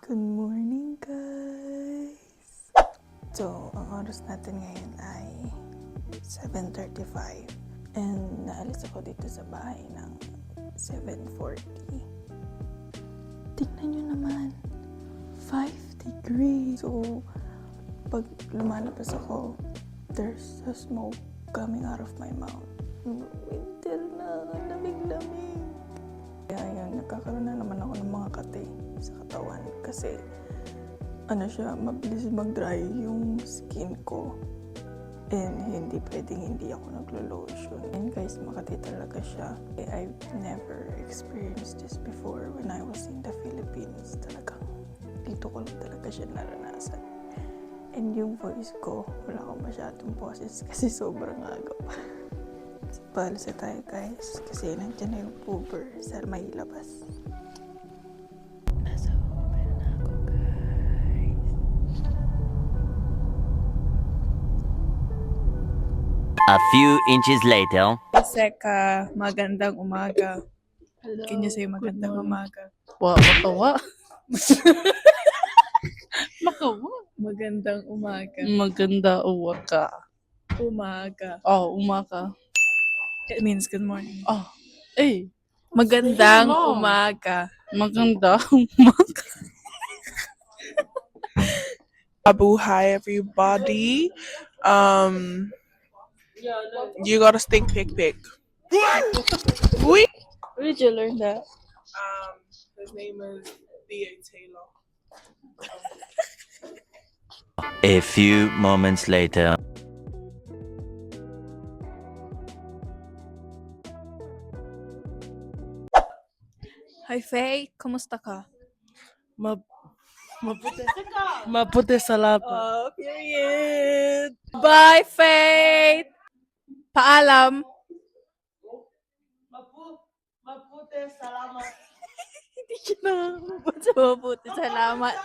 Good morning, guys! So, ang oras natin ngayon ay 7:35 and naalis ako dito sa bahay ng 7:40. Tingnan nyo naman, 5 degrees. So, pag lumalabas ako, there's a smoke coming out of my mouth. Winter na, lamig-lamig. Kaya yun, nagkakaroon na naman ako ng mga kate sa katawan kasi mabilis mag-dry yung skin ko and hindi pwedeng hindi ako naglo-lotion. And guys, makati talaga siya. I've never experienced this before when I was in the Philippines. Talagang dito ko lang talaga siya naranasan. And yung voice ko, wala akong masyadong boses kasi sobrang aga pa. Palisa tayo guys kasi nandiyan na yung Uber sa may labas. Nasa Uber na ako guys. A few inches later. Seka, magandang umaga. Can you say magandang umaga? Makawa. Makawa. Magandang umaga. Maganda uwaka. Umaga. Oh, umaka. It means good morning. Oh, eh. Magandang Hello. umaga. Maganda umaka. Hi everybody. You gotta stink pick. Wait. Where did you learn that? His name is D.A. Taylor. A few moments later. Hi Faye, kumusta ka? Maputi salamat. Oh, period. Bye, Faith! Paalam. Maputi salamat. Hindi siya nakakabot sa mabuti. Salamat.